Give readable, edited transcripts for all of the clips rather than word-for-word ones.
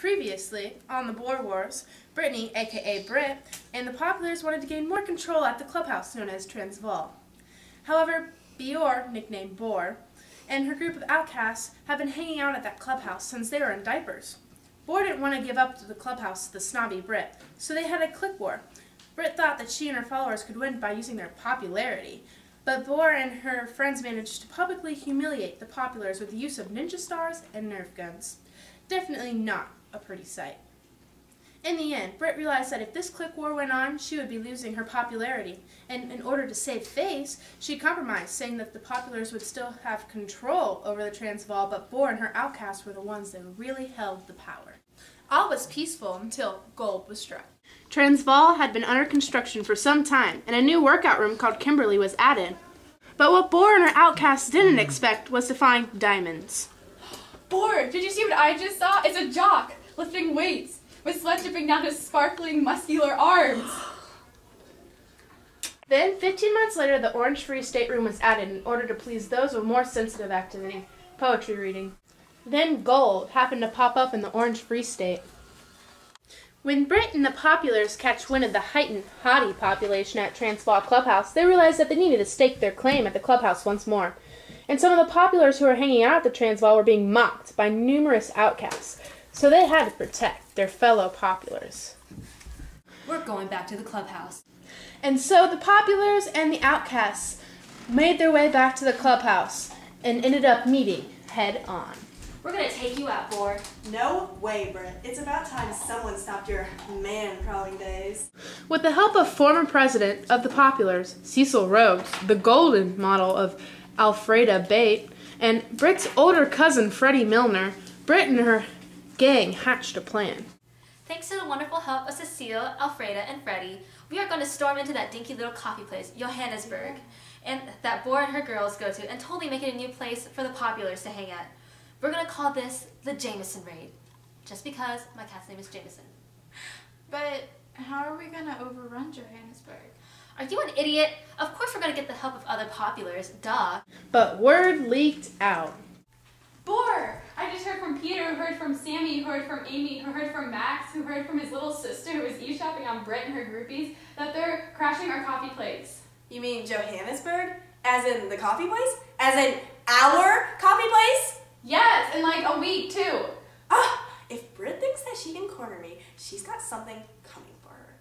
Previously, on the Boer Wars, Brittany, aka Britt, and the Populars wanted to gain more control at the clubhouse known as Transvaal. However, Boer, nicknamed Boer, and her group of outcasts have been hanging out at that clubhouse since they were in diapers. Boer didn't want to give up to the clubhouse to the snobby Britt, so they had a clique war. Britt thought that she and her followers could win by using their popularity, but Boer and her friends managed to publicly humiliate the Populars with the use of ninja stars and Nerf guns. Definitely not a pretty sight. In the end, Britt realized that if this clique war went on, she would be losing her popularity, and in order to save face, she compromised, saying that the Populars would still have control over the Transvaal, but Boer and her outcasts were the ones that really held the power. All was peaceful until gold was struck. Transvaal had been under construction for some time, and a new workout room called Kimberly was added. But what Boer and her outcasts didn't expect was to find diamonds. Boer, did you see what I just saw? It's a jock lifting weights with sweat dripping down his sparkling muscular arms. Then, 15 months later, the Orange Free State Room was added in order to please those with more sensitive activity, poetry reading. Then gold happened to pop up in the Orange Free State. When Britt and the Populars catch wind of the heightened hottie population at Transvaal Clubhouse, they realized that they needed to stake their claim at the clubhouse once more. And some of the Populars who were hanging out at the Transvaal were being mocked by numerous outcasts, so they had to protect their fellow Populars. We're going back to the clubhouse. And so the Populars and the outcasts made their way back to the clubhouse and ended up meeting head on. We're gonna take you out, Boer. No way, Britt. It's about time someone stopped your man-crawling days. With the help of former president of the Populars, Cecil Rhodes, the golden model of Alfreda Bate, and Britt's older cousin Freddie Milner, Britt and her gang hatched a plan. Thanks to the wonderful help of Cecile, Alfreda, and Freddie, we are going to storm into that dinky little coffee place, Johannesburg, and that Boer and her girls go to, and totally make it a new place for the Populars to hang at. We're going to call this the Jameson Raid, just because my cat's name is Jameson. But how are we going to overrun Johannesburg? Are you an idiot? Of course we're going to get the help of other Populars, duh. But word leaked out. Boer! I just heard from Peter, who heard from Sammy, who heard from Amy, who heard from Max, who heard from his little sister who was eavesdropping on Britt and her groupies, that they're crashing our coffee place. You mean Johannesburg? As in the coffee place? As in our coffee place? Yes, in like a week too. Ah, if Britt thinks that she can corner me, she's got something coming for her.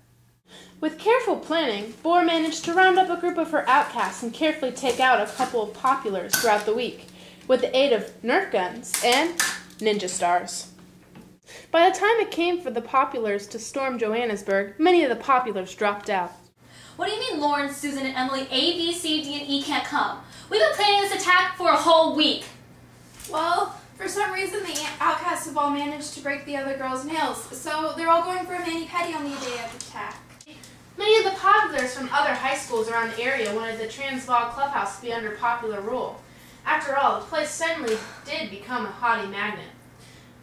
With careful planning, Boer managed to round up a group of her outcasts and carefully take out a couple of Populars throughout the week, with the aid of Nerf guns and ninja stars. By the time it came for the Populars to storm Johannesburg, many of the Populars dropped out. What do you mean Lauren, Susan, and Emily A, B, C, D, and E can't come? We've been planning this attack for a whole week. Well, for some reason the outcasts have all managed to break the other girls' nails, so they're all going for a mani-pedi on the day of the attack. Many of the Populars from other high schools around the area wanted the Transvaal Clubhouse to be under popular rule. After all, the place suddenly did become a hottie magnet.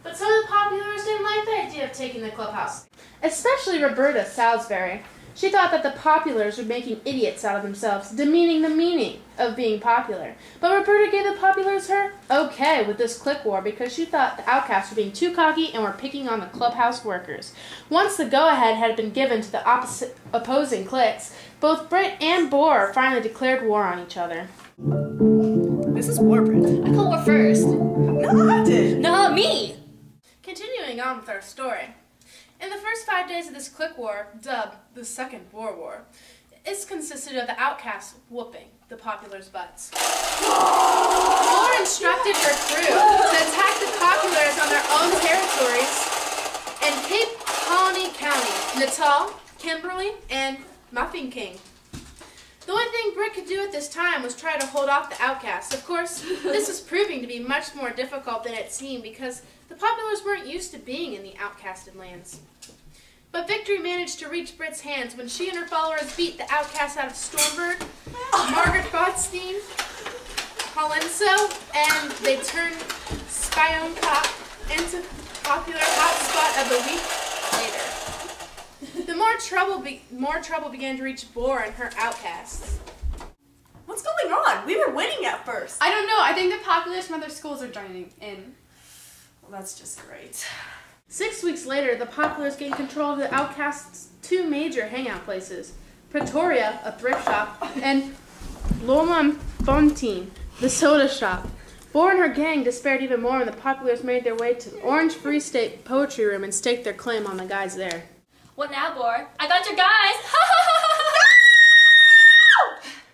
But some of the Populars didn't like the idea of taking the clubhouse, especially Roberta Salisbury. She thought that the Populars were making idiots out of themselves, demeaning the meaning of being popular. But Roberta gave the Populars her okay with this clique war because she thought the outcasts were being too cocky and were picking on the clubhouse workers. Once the go-ahead had been given to the opposing cliques, both Britt and Boer finally declared war on each other. This is war, Britt. I called war first. No, I did. No, me! Continuing on with our story. In the first 5 days of this clique war, dubbed the Second Boer War, it consisted of the outcasts whooping the Populars' butts. Boer instructed her crew to attack the Populars on their own territories in Cape Colony County, Natal, Kimberley, and Mafeking. The only thing Britt could do at this time was try to hold off the outcasts. Of course, this was proving to be much more difficult than it seemed because the Populars weren't used to being in the outcasted lands. But victory managed to reach Britt's hands when she and her followers beat the outcasts out of Stormberg, Margaret Botstein, Hollenso, and they turned Spionkop into popular hotspot of the week later. The more trouble began to reach Boer and her outcasts. What's going on? We were winning at first. I don't know. I think the Populars from other schools are joining in. Well, that's just great. 6 weeks later, the Populars gained control of the Outcasts' two major hangout places, Pretoria, a thrift shop, and Loma Fontaine, the soda shop. Boer and her gang despaired even more when the Populars made their way to Orange Free State Poetry Room and staked their claim on the guys there. What now, Boer? I got your guys!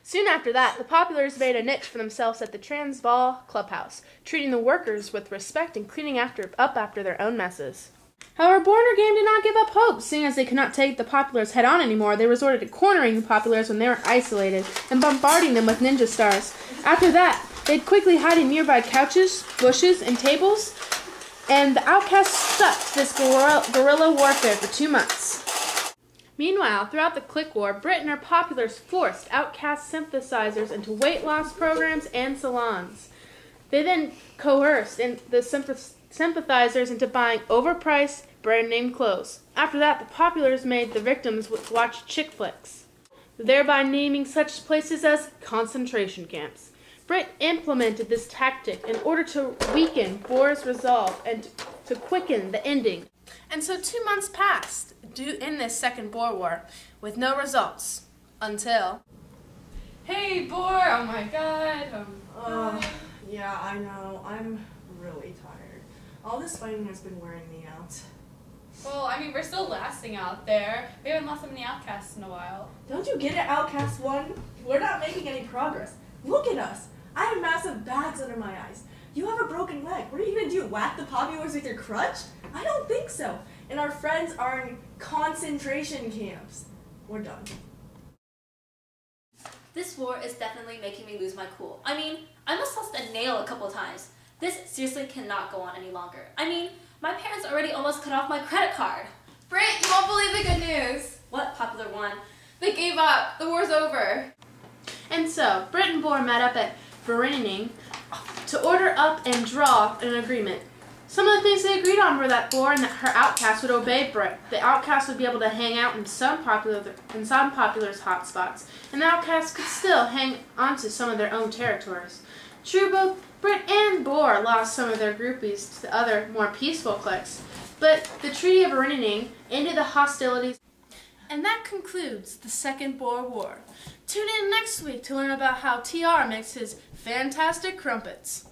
Soon after that, the Populars made a niche for themselves at the Transvaal clubhouse, treating the workers with respect and cleaning up after their own messes. However, Boer and her gang did not give up hope. Seeing as they could not take the Populars head-on anymore, they resorted to cornering the Populars when they were isolated and bombarding them with ninja stars. After that, they'd quickly hide in nearby couches, bushes, and tables, and the outcasts stuck to this guerrilla warfare for 2 months. Meanwhile, throughout the clique war, Brit and her Populars forced outcast sympathizers into weight loss programs and salons. They then coerced the sympathizers into buying overpriced, brand-name clothes. After that, the Populars made the victims watch chick flicks, thereby naming such places as concentration camps. Brit implemented this tactic in order to weaken Boer's resolve and to quicken the ending. And so 2 months passed in this second Boer War with no results until... Hey, Boer! Oh my god. Yeah, I know. I'm really tired. All this fighting has been wearing me out. Well, I mean, we're still lasting out there. We haven't lost so many outcasts in a while. Don't you get it, Outcast 1? We're not making any progress. Look at us. I have massive bags under my eyes. You have a broken leg. What are you going to do, whack the Populars with your crutch? I don't think so. And our friends are in concentration camps. We're done. This war is definitely making me lose my cool. I mean, I almost lost a nail a couple times. This seriously cannot go on any longer. I mean, my parents already almost cut off my credit card. Britt, you won't believe the good news. What, Popular One? They gave up. The war's over. And so, Brit and Boer met up at Vereeniging to order up and draw an agreement. Some of the things they agreed on were that Boer and her outcasts would obey Brit. The outcasts would be able to hang out in some Populars' hot spots, and the outcasts could still hang onto some of their own territories. True, both Brit and Boer lost some of their groupies to the other, more peaceful cliques, but the Treaty of Vereeniging ended the hostilities. And that concludes the Second Boer War. Tune in next week to learn about how TR makes his fantastic crumpets.